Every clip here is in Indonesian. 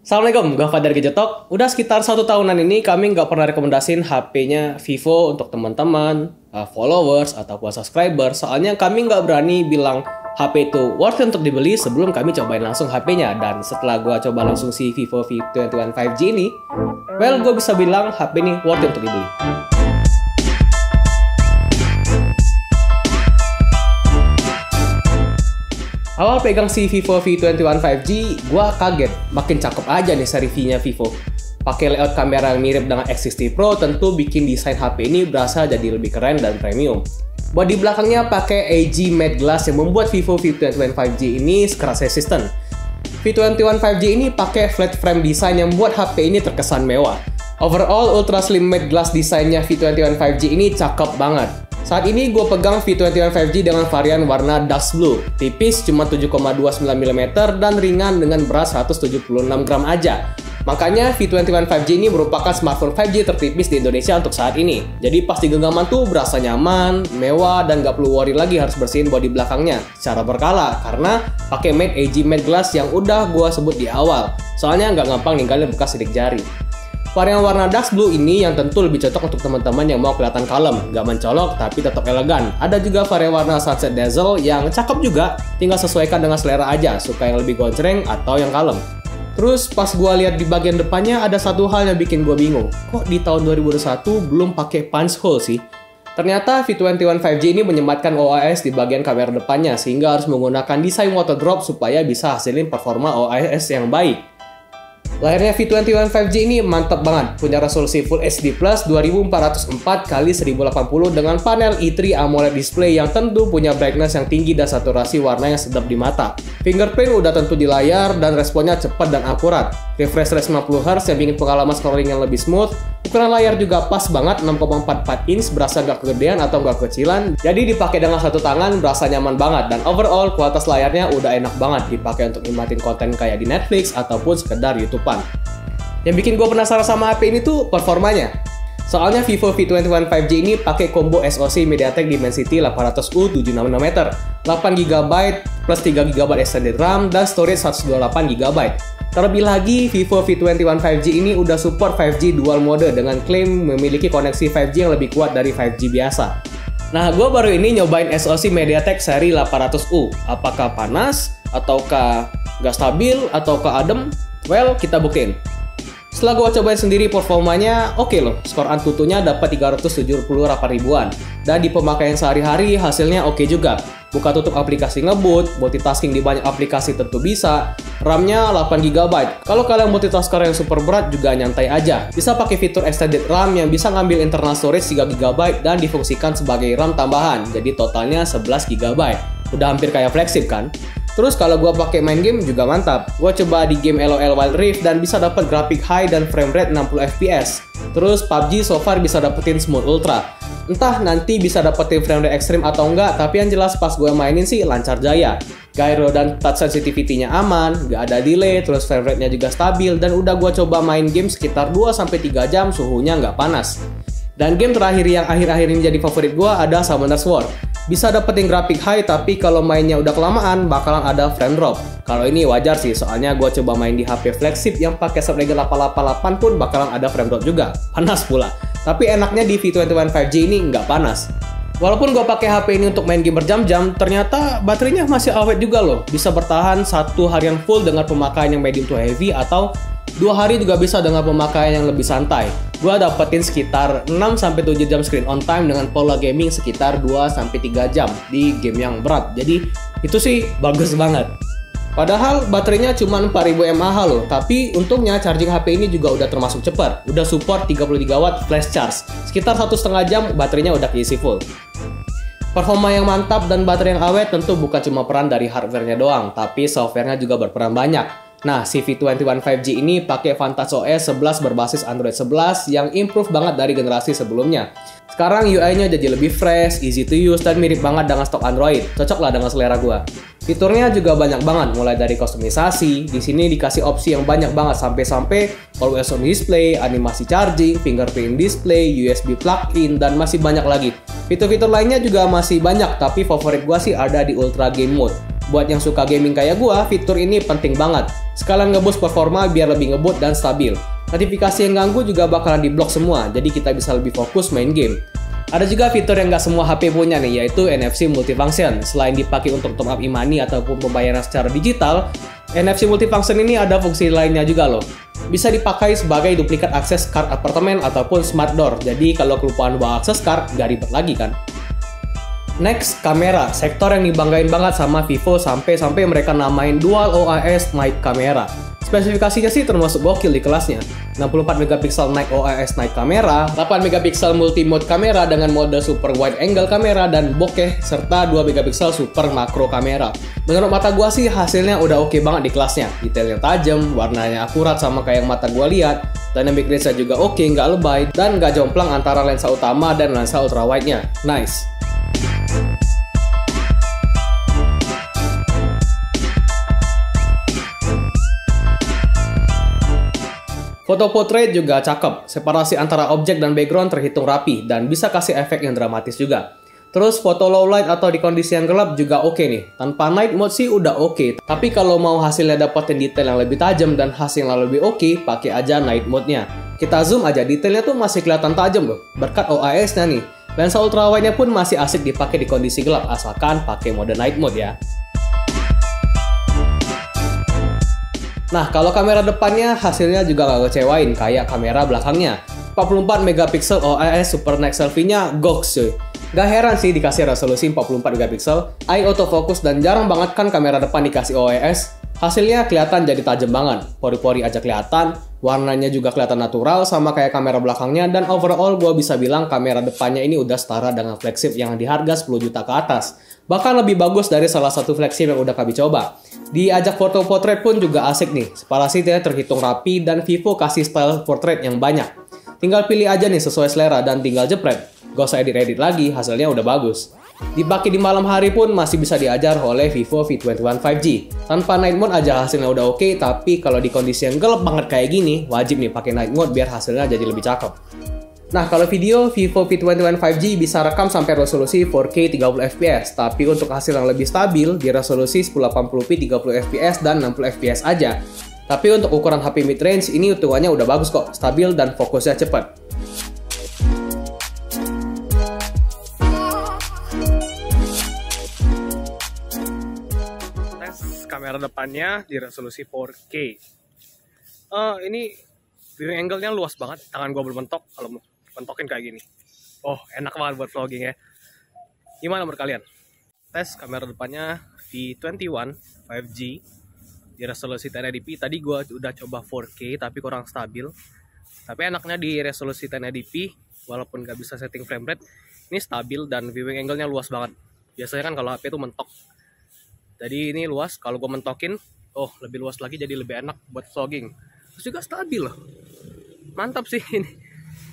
Assalamualaikum, gue Fadar Gadgetalk. Udah sekitar 1 tahunan ini kami nggak pernah rekomendasiin HP-nya Vivo untuk teman-teman, followers, ataupun subscriber. Soalnya kami nggak berani bilang HP itu worth it untuk dibeli sebelum kami cobain langsung HP-nya. Dan setelah gue coba langsung si Vivo V21 5G ini, well, gue bisa bilang HP ini worth it untuk dibeli. Awal pegang si Vivo V21 5G, gua kaget. Makin cakep aja nih seri V-nya Vivo. Pakai layout kamera yang mirip dengan X60 Pro, tentu bikin desain HP ini berasa jadi lebih keren dan premium. Bodi belakangnya pakai AG Matte Glass yang membuat Vivo V21 5G ini keras resistant. V21 5G ini pakai flat frame design yang membuat HP ini terkesan mewah. Overall, ultra slim matte glass desainnya V21 5G ini cakep banget. Saat ini gue pegang V21 5G dengan varian warna Dust Blue. Tipis cuma 7,29 mm dan ringan dengan berat 176 gram aja. Makanya V21 5G ini merupakan smartphone 5G tertipis di Indonesia untuk saat ini. Jadi pas di genggaman tuh berasa nyaman, mewah, dan gak perlu worry lagi harus bersihin bodi belakangnya secara berkala. Karena pakai matte AG Matte Glass yang udah gue sebut di awal. Soalnya nggak gampang ninggalin bekas sidik jari. Varian warna Dust Blue ini yang tentu lebih cocok untuk teman-teman yang mau kelihatan kalem, nggak mencolok tapi tetap elegan. Ada juga varian warna Sunset Dazzle yang cakep juga, tinggal sesuaikan dengan selera aja, suka yang lebih gonceng atau yang kalem. Terus pas gua lihat di bagian depannya ada satu hal yang bikin gua bingung, kok di tahun 2021 belum pakai punch hole sih? Ternyata V21 5G ini menyematkan OIS di bagian kamera depannya sehingga harus menggunakan desain water drop supaya bisa hasilin performa OIS yang baik. Layarnya V21 5G ini mantap banget, punya resolusi Full HD Plus 2404x1080 dengan panel i3 AMOLED display yang tentu punya brightness yang tinggi dan saturasi warna yang sedap di mata. Fingerprint udah tentu di layar dan responnya cepat dan akurat. Refresh rate 90Hz yang bikin pengalaman scrolling yang lebih smooth. Ukuran layar juga pas banget, 6,44 inch, berasa nggak kegedean atau nggak kecilan. Jadi dipakai dengan satu tangan berasa nyaman banget, dan overall kualitas layarnya udah enak banget dipakai untuk nikmatin konten kayak di Netflix ataupun sekedar YouTubean. Yang bikin gue penasaran sama HP ini tuh performanya. Soalnya Vivo V21 5G ini pakai combo SoC MediaTek Dimensity 800U 766 8GB plus 3GB extended RAM dan storage 128GB. Terlebih lagi, Vivo V21 5G ini udah support 5G dual mode dengan klaim memiliki koneksi 5G yang lebih kuat dari 5G biasa. Nah, gue baru ini nyobain SoC MediaTek seri 800U. Apakah panas? Ataukah gak stabil? Ataukah adem? Well, kita buktiin. Setelah gue cobain sendiri performanya, oke loh. Skor Antutunya dapat 378 ribuan. Dan di pemakaian sehari-hari hasilnya oke juga. Buka tutup aplikasi ngebut, multitasking di banyak aplikasi tentu bisa. RAM-nya 8GB. Kalau kalian multitasker yang super berat juga nyantai aja. Bisa pakai fitur extended RAM yang bisa ngambil internal storage 3GB dan difungsikan sebagai RAM tambahan. Jadi totalnya 11GB. Udah hampir kayak flagship kan? Terus kalau gue pakai main game juga mantap. Gue coba di game LOL Wild Rift dan bisa dapat grafik high dan frame rate 60 fps. Terus PUBG so far bisa dapetin smooth ultra. Entah nanti bisa dapetin frame rate ekstrim atau enggak, tapi yang jelas pas gue mainin sih lancar jaya. Gyro dan touch sensitivity-nya aman, gak ada delay, terus frame rate-nya juga stabil, dan udah gue coba main game sekitar 2-3 jam suhunya nggak panas. Dan game terakhir yang akhir-akhir ini jadi favorit gue ada Summoner's War. Bisa dapetin grafik high, tapi kalau mainnya udah kelamaan bakalan ada frame drop. Kalau ini wajar sih, soalnya gue coba main di HP flagship yang pakai Snapdragon 888 pun bakalan ada frame drop juga. Panas pula. Tapi enaknya di V21 5G ini nggak panas. Walaupun gue pakai HP ini untuk main game berjam-jam, ternyata baterainya masih awet juga loh. Bisa bertahan 1 harian full dengan pemakaian yang medium to heavy, atau 2 hari juga bisa dengan pemakaian yang lebih santai. Gua dapetin sekitar 6-7 jam screen on time dengan pola gaming sekitar 2-3 jam di game yang berat. Jadi itu sih bagus banget. Padahal baterainya cuma 4000 mAh loh, tapi untungnya charging HP ini juga udah termasuk cepat. Udah support 33W flash charge. Sekitar 1,5 jam baterainya udah keisi full. Performa yang mantap dan baterai yang awet tentu bukan cuma peran dari hardware-nya doang, tapi software-nya juga berperan banyak. Nah, si V21 5G ini pakai Vantage OS 11 berbasis Android 11 yang improve banget dari generasi sebelumnya. Sekarang UI-nya jadi lebih fresh, easy to use, dan mirip banget dengan stok Android. Cocok lah dengan selera gua. Fiturnya juga banyak banget, mulai dari kustomisasi. Di sini dikasih opsi yang banyak banget sampai always on display, animasi charging, fingerprint display, USB plug-in, dan masih banyak lagi. Fitur-fitur lainnya juga masih banyak, tapi favorit gua sih ada di Ultra Game Mode. Buat yang suka gaming kayak gua, fitur ini penting banget. Sekalian ngeboost performa biar lebih ngebut dan stabil. Notifikasi yang ganggu juga bakalan diblok semua, jadi kita bisa lebih fokus main game. Ada juga fitur yang nggak semua HP punya nih, yaitu NFC Multifunction. Selain dipakai untuk top up e-money ataupun pembayaran secara digital, NFC Multifunction ini ada fungsi lainnya juga loh. Bisa dipakai sebagai duplikat akses card apartemen ataupun smart door. Jadi kalau kelupaan bawa akses card, nggak ribet lagi kan. Next, kamera. Sektor yang dibanggain banget sama Vivo sampai mereka namain Dual OIS Night Camera. Spesifikasinya sih termasuk gokil di kelasnya. 64 megapiksel Night OIS Night Camera, 8 megapiksel multi mode kamera dengan mode super wide angle kamera dan bokeh, serta 2 megapiksel super makro kamera. Menurut mata gua sih hasilnya udah oke banget di kelasnya. Detailnya tajam, warnanya akurat sama kayak yang mata gua lihat. Dynamic range-nya juga oke, nggak lebay, dan nggak jomplang antara lensa utama dan lensa ultrawide-nya. Nice. Foto portrait juga cakep, separasi antara objek dan background terhitung rapi, dan bisa kasih efek yang dramatis juga. Terus foto low light atau di kondisi yang gelap juga oke nih. Tanpa night mode sih udah oke, tapi kalau mau hasilnya dapetin detail yang lebih tajam dan hasil yang lebih oke, pakai aja night mode-nya. Kita zoom aja, detailnya tuh masih kelihatan tajam loh, berkat OIS-nya nih. Lensa ultrawide-nya pun masih asik dipakai di kondisi gelap, asalkan pakai mode night mode ya. Nah, kalau kamera depannya hasilnya juga gak kecewain kayak kamera belakangnya. 44 megapiksel OIS Super Night Selfie-nya goks cuy. Gak heran sih dikasih resolusi 44 megapiksel, eye autofocus, dan jarang banget kan kamera depan dikasih OIS. Hasilnya kelihatan jadi tajam banget, pori-pori aja kelihatan, warnanya juga kelihatan natural sama kayak kamera belakangnya, dan overall gue bisa bilang kamera depannya ini udah setara dengan flagship yang di harga 10 juta ke atas. Bahkan lebih bagus dari salah satu flagship yang udah kami coba. Di ajak foto portrait pun juga asik nih, separasinya terhitung rapi dan Vivo kasih style portrait yang banyak. Tinggal pilih aja nih sesuai selera dan tinggal jepret. Gak usah edit-edit lagi, hasilnya udah bagus. Dipakai di malam hari pun masih bisa diajar oleh Vivo V21 5G. Tanpa night mode aja hasilnya udah oke, tapi kalau di kondisi yang gelap banget kayak gini, wajib nih pakai night mode biar hasilnya jadi lebih cakep. Nah, kalau video, Vivo V21 5G bisa rekam sampai resolusi 4K 30fps, tapi untuk hasil yang lebih stabil, di resolusi 1080p 30fps dan 60fps aja. Tapi untuk ukuran HP mid-range, ini hitungannya udah bagus kok, stabil dan fokusnya cepat. Tes kamera depannya di resolusi 4K. Ini viewing angle-nya luas banget, tangan gua belum mentok kalau mau mentokin kayak gini. Oh, enak banget buat vlogging ya. Gimana menurut kalian? Tes kamera depannya V21 5G di resolusi 1080p. Tadi gua udah coba 4K tapi kurang stabil. Tapi enaknya di resolusi 1080p walaupun nggak bisa setting frame rate, ini stabil dan viewing angle-nya luas banget. Biasanya kan kalau HP itu mentok. Jadi ini luas, kalau gua mentokin, oh lebih luas lagi jadi lebih enak buat vlogging. Terus juga stabil loh. Mantap sih ini.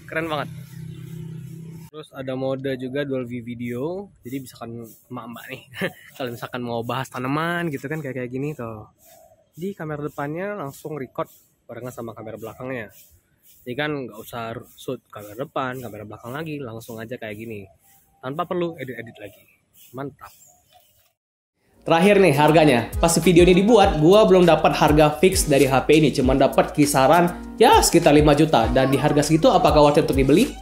Keren banget. Terus ada mode juga dual view video. Jadi misalkan emak-emak nih, kalau misalkan mau bahas tanaman gitu kan kayak gini tuh. Di kamera depannya langsung record barengan sama kamera belakangnya. Jadi kan nggak usah shoot kamera depan, kamera belakang lagi, langsung aja kayak gini. Tanpa perlu edit-edit lagi. Mantap. Terakhir nih harganya. Pas video ini dibuat, gua belum dapat harga fix dari HP ini, cuman dapat kisaran ya sekitar 5 juta. Dan di harga segitu apakah worth it untuk dibeli?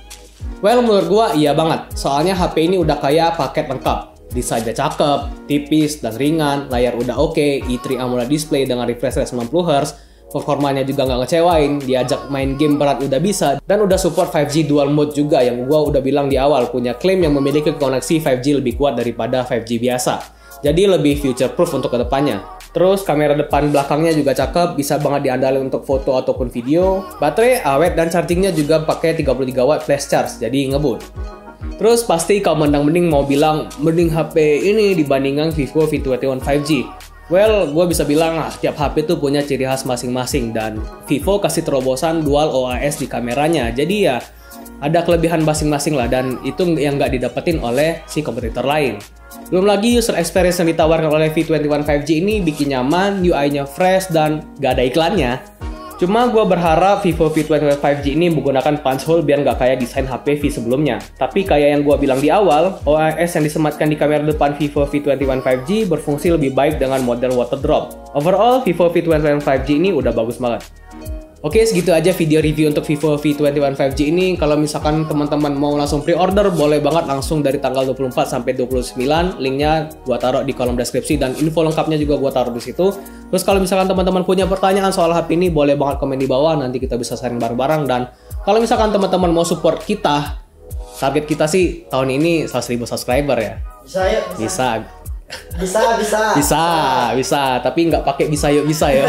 Well, menurut gua iya banget. Soalnya HP ini udah kayak paket lengkap. Desainnya cakep, tipis dan ringan, layar udah oke, i3 AMOLED display dengan refresh rate 90Hz, performanya juga nggak ngecewain, diajak main game berat udah bisa, dan udah support 5G dual mode juga yang gua udah bilang di awal, punya klaim yang memiliki koneksi 5G lebih kuat daripada 5G biasa. Jadi lebih future proof untuk kedepannya. Terus kamera depan belakangnya juga cakep, bisa banget diandalkan untuk foto ataupun video. Baterai awet dan chargingnya juga pakai 33 watt flash charge, jadi ngebut. Terus pasti kalau mending mau bilang mending HP ini dibandingkan Vivo V21 5G. Well, gue bisa bilang setiap HP tuh punya ciri khas masing-masing dan Vivo kasih terobosan dual OIS di kameranya. Jadi ya ada kelebihan masing-masing lah dan itu yang nggak didapetin oleh si kompetitor lain. Belum lagi user experience yang ditawarkan oleh V21 5G ini bikin nyaman, UI-nya fresh dan gak ada iklannya. Cuma gue berharap Vivo V21 5G ini menggunakan punch hole biar nggak kayak desain HP V sebelumnya. Tapi kayak yang gue bilang di awal, OIS yang disematkan di kamera depan Vivo V21 5G berfungsi lebih baik dengan model water drop. Overall, Vivo V21 5G ini udah bagus banget. Oke, segitu aja video review untuk Vivo V21 5G ini. Kalau misalkan teman-teman mau langsung pre-order, boleh banget langsung dari tanggal 24 sampai 29. Linknya gua taruh di kolom deskripsi dan info lengkapnya juga gua taruh di situ. Terus kalau misalkan teman-teman punya pertanyaan soal HP ini, boleh banget komen di bawah. Nanti kita bisa sharing bareng-bareng. Dan kalau misalkan teman-teman mau support kita, target kita sih tahun ini 100.000 subscriber ya. Bisa ya? Bisa. Tapi nggak pakai bisa ya.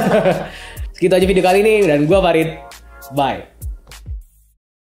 Segitu aja video kali ini dan gua Farid. Bye.